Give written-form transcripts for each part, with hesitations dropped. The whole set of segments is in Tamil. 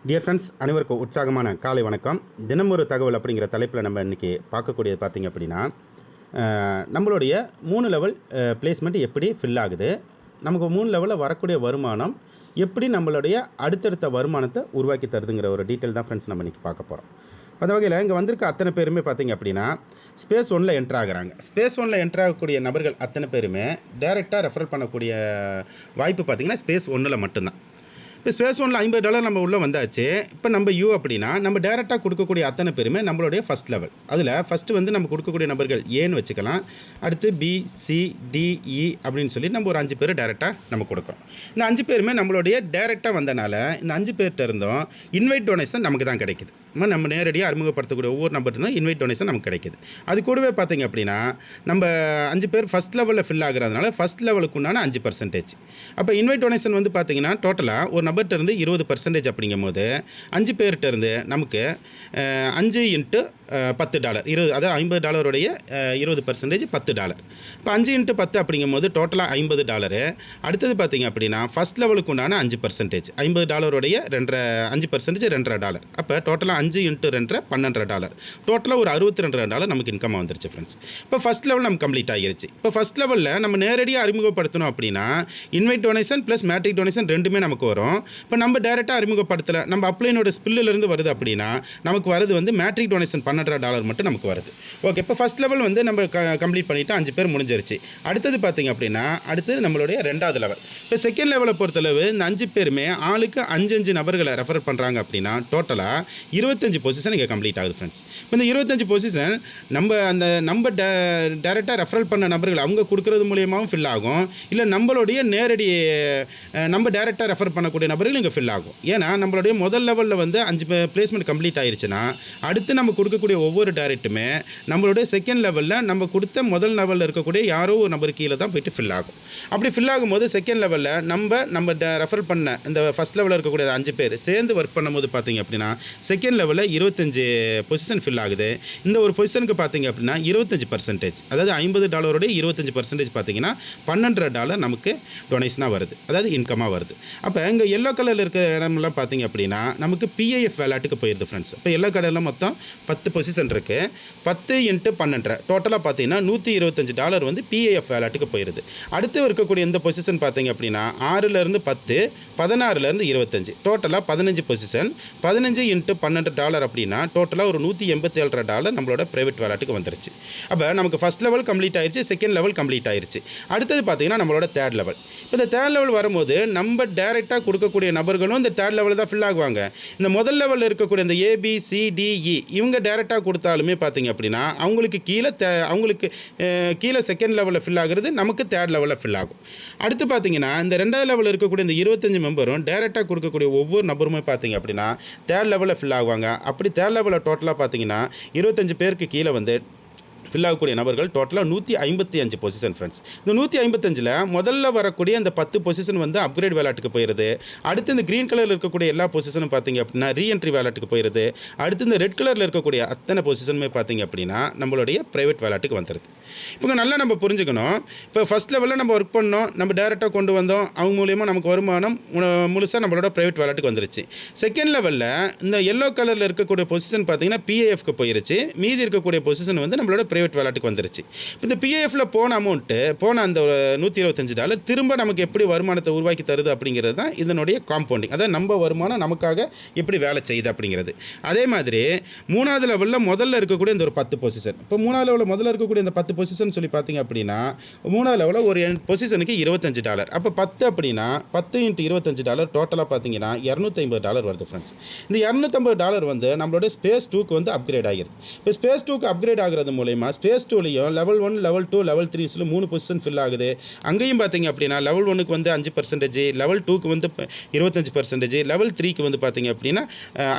டியர் ஃப்ரெண்ட்ஸ், அனைவருக்கும் உற்சாகமான காலை வணக்கம். தினம் ஒரு தகவல் அப்படிங்கிற தலைப்பில் நம்ம இன்றைக்கி பார்க்கக்கூடியது பார்த்திங்க அப்படின்னா, நம்மளுடைய 3 லெவல் பிளேஸ்மெண்ட் எப்படி ஃபில் ஆகுது, நமக்கு 3 லெவலில் வரக்கூடிய வருமானம் எப்படி நம்மளுடைய அடுத்தடுத்த வருமானத்தை உருவாக்கி தருதுங்கிற ஒரு டீட்டெயில் தான் ஃப்ரெண்ட்ஸ் நம்ம இன்றைக்கி பார்க்க போகிறோம். அந்த வகையில் இங்கே வந்திருக்க அத்தனை பேருமே பார்த்திங்க அப்படின்னா ஸ்பேஸ் 1ல் என்ட்ரு ஆகுறாங்க. ஸ்பேஸ் 1ல் என்ட்ரு ஆகக்கூடிய நபர்கள் அத்தனை பேருமே டைரெக்டாக ரெஃபர் பண்ணக்கூடிய வாய்ப்பு பார்த்திங்கன்னா ஸ்பேஸ் 1ல் மட்டும்தான். இப்போ ஸ்பேஸ் 1ல் $50 நம்ம உள்ளே வந்தாச்சு. இப்போ நம்ம யூ அப்படின்னா நம்ம டேரெக்டாக கொடுக்கக்கூடிய அத்தனை பேருமே நம்மளுடைய ஃபஸ்ட் லெவல். அதில் ஃபஸ்ட்டு வந்து நம்ம கொடுக்கக்கூடிய நபர்கள் ஏன்னு வச்சுக்கலாம். அடுத்து பி, சி, டி, இ அப்படின்னு சொல்லி நம்ம ஒரு 5 பேர் டேரெக்டாக நம்ம கொடுக்குறோம். இந்த 5 பேருமே நம்மளுடைய டேரெக்டாக வந்தனால இந்த 5 பேர்கிட்ட இருந்தும் இன்வைட் டொனேஷன் நமக்கு தான் கிடைக்குது. நம்ம நேரடியாக அறிமுகப்படுத்தக்கூடிய ஒவ்வொரு நம்பர்கிட்ட இன்வைட் டொனேஷன் நமக்கு கிடைக்குது. அது கூடவே பார்த்திங்க அப்படின்னா நம்ம 5 பேர் ஃபஸ்ட் லெவலில் ஃபில் ஆகிறதுனால ஃபஸ்ட் லெவலுக்கு உண்டான 5%. அப்போ இன்வைட் டொனேஷன் வந்து பார்த்திங்கன்னா டோட்டலாக ஒரு நபர்கிட்ட இருந்து 20% அப்படிங்கும் போது 5 பேர்கிட்ட இருந்து நமக்கு 5 × $10 20, அதாவது $50 20% $10. இப்போ 5 × 10 அப்படிங்கும் போது டோட்டலாக $50. அடுத்தது பார்த்திங்க அப்படின்னா ஃபஸ்ட் லெவலுக்கு உண்டான 5%. $50 5% $2.5. அப்போ டோட்டலாக 5 × 2 $12. டோட்டலாக ஒரு $62 நமக்கு இன்கம் வந்துருச்சு ஃப்ரெண்ட்ஸ். இப்போ ஃபஸ்ட் லெவல் நமக்கு கம்ப்ளீட் ஆகிருச்சு. இப்போ ஃபஸ்ட் லெவலில் நம்ம நேரடியாக அறிமுகப்படுத்தணும் அப்படின்னா invite donation plus matric donation ரெண்டுமே நமக்கு வரும். இப்போ நம்ம டேரெக்டாக அறிமுகப்படுத்தலை, நம்ம அப்ளைனோட ஸ்பில்லிருந்து வருது அப்படின்னா நமக்கு வரது வந்து மேட்ரிக் டொனேஷன் $12 மட்டும் நமக்கு வருது. ஓகே, இப்போ ஃபஸ்ட் லெவல் வந்து நம்ம கம்ப்ளீட் பண்ணிவிட்டு 5 பேர் முடிஞ்சிருச்சு. அடுத்தது பார்த்திங்க அப்படின்னா அடுத்தது நம்மளுடைய 2வது லெவல். இப்போ செகண்ட் லெவலை பொறுத்தளவு இந்த 5 பேருமே ஆளுக்கு 5 நபர்களை ரெஃபர் பண்ணுறாங்க அப்படின்னா டோட்டலாக 25 பொசிஷன் இங்கே கம்ப்ளீட் ஆகுது ஃப்ரெண்ட்ஸ். இப்போ இந்த 25 பொசிஷன் நம்ம டேரெக்டாக ரெஃபரல் பண்ண நபர்கள் அவங்க கொடுக்குறது மூலியமாகவும் ஃபில் ஆகும், இல்லை நம்மளுடைய நேரடி நம்ம டேரெக்டாக ரெஃபர் பண்ணக்கூடிய நபர்கள் இங்கே ஃபில் ஆகும். ஏன்னா நம்மளுடைய முதல் லெவலில் வந்து 5 பிளேஸ்மெண்ட் கம்ப்ளீட் ஆயிடுச்சுன்னா அடுத்து நம்ம கொடுக்கக்கூடிய ஒவ்வொரு டேரெக்ட்டுமே நம்மளுடைய செகண்ட் லெவலில் நம்ம கொடுத்த முதல் லெவலில் இருக்கக்கூடிய யாரோ ஒரு நபர் கீழே தான் போயிட்டு ஃபில் ஆகும். அப்படி ஃபில் ஆகும்போது செகண்ட் லெவலில் நம்ம ரெஃபர் பண்ண இந்த ஃபஸ்ட் லெவலில் இருக்கக்கூடிய 5 பேர் சேர்ந்து ஒர்க் பண்ணும்போது பார்த்திங்க அப்படின்னா செகண்ட் லெவலில் 25 பொசிஷன் ஃபில் ஆகுது. இந்த ஒரு பொசிஷனுக்கு பார்த்திங்க அப்படின்னா 25%, அதாவது $50 25% பார்த்திங்கன்னா $12 நமக்கு டொனேஷனாக வருது, அதாவது இன்கமாக வருது. அப்போ இங்கே எல்லோ கலரில் இருக்க இடம்லாம் பார்த்திங்க அப்படின்னா நமக்கு பிஐஎஃப் வேலட்டுக்கு போயிடுது ஃப்ரெண்ட்ஸ். இப்போ எல்லோ கலரில் மொத்தம் 10 பொசிஷன் இருக்குது. 10 × 12 டோட்டலாக பார்த்தீங்கன்னா $125 வந்து பிஐஎஃப் வேலட்டுக்கு போயிடுது. அடுத்து இருக்கக்கூடிய இந்த பொசிஷன் பார்த்திங்க அப்படின்னா 6லேருந்து 10, 16லேருந்து 25, டோட்டலாக 15 பொசிஷன். 15 × $12 அப்படின்னா டோட்டலாக ஒரு $187 நம்மளோட ப்ரைவேட் வேலட்டுக்கு வந்துருச்சு. அப்போ நமக்கு ஃபஸ்ட் லெவல் கம்ப்ளீட் ஆயிடுச்சு, செகண்ட் லெவல் கம்ப்ளீட் ஆயிடுச்சு. அடுத்தது பார்த்திங்கன்னா நம்மளோட தேர்ட் லெவல். இப்போ இந்த தேர்ட் லெவல் வரும்போது நம்ம டேரெக்டாக கொடுக்கக்கூடிய நபர்களும் இந்த தேர்ட் லெவலில் தான் ஃபில் ஆகுவாங்க. இந்த முதல் லெவலில் இருக்கக்கூடிய இந்த ஏபி, சி, டி, இ இவங்க டேரெக்டாக கொடுத்தாலுமே பார்த்திங்க அப்படின்னா அவங்களுக்கு கீழே செகண்ட் லெவலில் ஃபில் ஆகுறது நமக்கு தேர்ட் லெவலில் ஃபில் ஆகும். அடுத்து பார்த்திங்கன்னா இந்த 2வது லெவலில் இருக்கக்கூடிய இந்த 25 மெம்பரும் டேரெக்டாக கொடுக்கக்கூடிய ஒவ்வொரு நபருமே பார்த்திங்க அப்படின்னா தேர்ட் லெவலில் ஃபில் ஆகுவாங்க. அப்படி தேர்ட் லெவலில் டோட்டலாக பார்த்திங்கன்னா 25 பேருக்கு கீழே வந்து ஃபில் ஆகக்கூடிய நபர்கள் டோட்டலாக 155 பொசிஷன் ஃப்ரெண்ட்ஸ். இந்த 155ல் முதல்ல வரக்கூடிய இந்த 10 பொசிஷன் வந்து அப்கிரேட் வேலட்டுக்கு போயிடுது. அடுத்து இந்த க்ரீன் கலரில் இருக்கக்கூடிய எல்லா பொசிஷனும் பார்த்திங்க அப்படின்னா ரீஎன்ட்ரி வேலட்டுக்கு போயிடுது. அடுத்து இந்த ரெட் கலரில் இருக்கக்கூடிய அத்தனை பொசிஷனுமே பார்த்திங்க அப்படின்னா நம்மளுடைய ப்ரைவேட் வேலட்டுக்கு வந்துடுது. இப்போ நல்லா நம்ம புரிஞ்சுக்கணும். இப்போ ஃபஸ்ட் லெவலில் நம்ம ஒர்க் பண்ணோம், நம்ம டேரெக்டாக கொண்டு வந்தோம், அவங்க மூலியமாக நமக்கு வருமானம் முழுசாக நம்மளோட ப்ரைவேட் வேலட்டுக்கு வந்துருச்சு. செகண்ட் லெவலில் இந்த எல்லோ கலரில் இருக்கக்கூடிய பொசிஷன் பார்த்திங்கன்னா பிஏஎஃப்க்கு போயிருச்சு. மீதி இருக்கக்கூடிய பொசிஷன் வந்து நம்மளோட ப்ரைவேட் வேலட்டுக்கு வந்துருச்சு. இந்த பிஏஎஃப்ல போன அமௌண்ட்டு போன அந்த $125 திரும்ப நமக்கு எப்படி வருமானத்தை உருவாக்கி தருது அப்படிங்கிறது தான் இதனுடைய காம்பவுண்டிங், அதாவது நம்ம வருமானம் நமக்காக எப்படி வேலை செய்யுது அப்படிங்கிறது. அதே மாதிரி 3வது லெவலில் முதல்ல இருக்கக்கூடிய இந்த ஒரு 10 பொசிஷன். இப்போ 3வது லெவலில் முதல்ல இருக்கக்கூடிய இந்த 10 பொசிஷன் சொல்லி பார்த்தீங்க அப்படின்னா 3வது லெவலில் ஒரு பொசிஷனுக்கு $25. அப்போ 10 அப்படின்னா 10 × $25 டோட்டலாக பார்த்தீங்கன்னா $250 வருது ஃப்ரெண்ட்ஸ். இந்த $250 வந்து நம்மளோட ஸ்பேஸ் 2க்கு வந்து அப்கிரேட் ஆகிருது. இப்போ ஸ்பேஸ் 2க்கு அப்கிரேட் ஆகிறது மூலயமா ஸ்பேஸ் 2லையும் level 1, level 2, level 3 3 position fill ஆகுது. அங்கேயும் பார்த்தீங்க அப்படின்னா லெவல் 1க்கு வந்து 5%, லெவல் 2க்கு வந்து 25%, லெவல் 3க்கு வந்து பார்த்தீங்க அப்படின்னா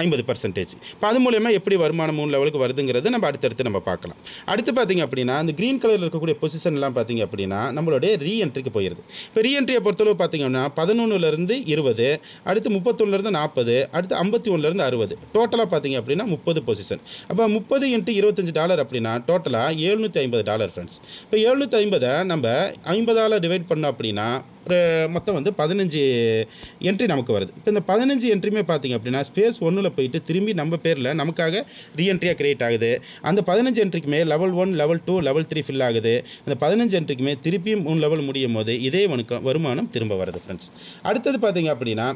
50%. இப்போ அது மூலயமா எப்படி வருமானம் 3 லெவலுக்கு வருதுங்கிறது நம்ம அடுத்தடுத்து நம்ம பார்க்கலாம். அடுத்து பார்த்தீங்க அப்படின்னா இந்த க்ரீன் கலரில் இருக்கக்கூடிய பொசிஷன்லாம் பார்த்தீங்க அப்படின்னா நம்மளுடைய ரீஎன்ட்ரிக்கு போயிடுது. இப்போ ரீஎன்ட்ரியை பொறுத்தளவு பார்த்தீங்கன்னா 11லேருந்து 20, அடுத்து 31லேருந்து 40, அடுத்து 51லேருந்து 60, டோட்டலாக பார்த்தீங்க அப்படின்னா 30 பொசிஷன். அப்போ 30 × $25 அப்படின்னா டோட்டலாக $750 ஃப்ரெண்ட்ஸ். இப்போ 750 நம்ம 50ஆல் டிவைட் பண்ணோம் அப்படின்னா மொத்தம் வந்து 15 என்ட்ரி நமக்கு வருது. இப்போ இந்த 15 என்ட்ரியுமே பார்த்தீங்க அப்படின்னா ஸ்பேஸ் 1ல் போயிட்டு திரும்பி நம்ம பேரில் நமக்காக ரீஎன்ட்ரியாக கிரியேட் ஆகுது. அந்த 15 என்ட்ரிக்குமே லெவல் 1, லெவல் 2, லெவல் 3 ஃபில் ஆகுது. அந்த 15 என்ட்ரிக்குமே திருப்பியும் 3 லெவல் முடியும் போது இதே வருமானம் திரும்ப வருது ஃப்ரெண்ட்ஸ். அடுத்தது பார்த்தீங்க அப்படின்னா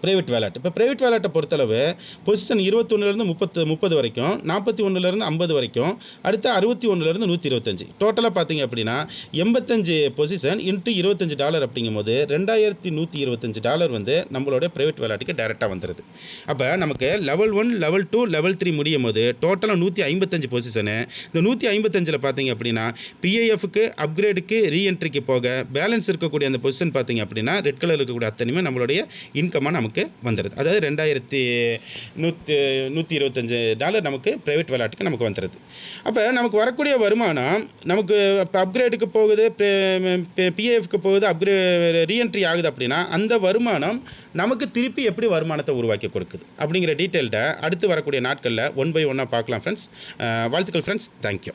பிரைவேட் வேலட். இப்போ பிரைவேட் வேலட்டை பொறுத்தளவு பொசிஷன் 21லேருந்து 30 வரைக்கும், 41லேருந்து 50 வரைக்கும், அடுத்து 61லேருந்து 125. டோட்டலாக பார்த்தீங்க அப்படின்னா 85 பொசிஷன் இன்ட்டு $25 அப்படிங்கும்போது $2125 வந்து நம்மளோட பிரைவேட் வேலட்டுக்கு டைரெக்டாக வந்துடுது. அப்போ நமக்கு லெவல் 1, லெவல் 2, லெவல் 3 முடியும் போது டோட்டலாக 155 பொசிஷனு. இந்த 155ல் பார்த்தீங்க அப்படின்னா பிஐஎஃப்க்கு, அப்கிரேடுக்கு, ரீஎன்ட்ரிக்கு போக பேலன்ஸ் இருக்கக்கூடிய அந்த பொசிஷன் பார்த்தீங்க அப்படின்னா ரெட் கலர் இருக்கக்கூடிய அத்தனையுமே நம்மளுடைய இன்கமாக நமக்கு வந்துடுது. அதாவது $2125 நமக்கு பிரைவேட் வேலட்டுக்கு நமக்கு வந்துடுது. அப்போ நமக்கு வரக்கூடிய வருமானம் நமக்கு இப்போ அப்கிரேடுக்கு போகுது, பிஏஎஃப்க்கு போகுது, ரீஎன்ட்ரி ஆகுது அப்படின்னா அந்த வருமானம் நமக்கு திருப்பி எப்படி வருமானத்தை உருவாக்கி கொடுக்குது அப்படிங்கிற டீட்டெயில்டை அடுத்து வரக்கூடிய நாட்களில் 1 by 1 பார்க்கலாம் ஃப்ரெண்ட்ஸ். வாழ்த்துக்கள் ஃப்ரெண்ட்ஸ். தேங்க்யூ.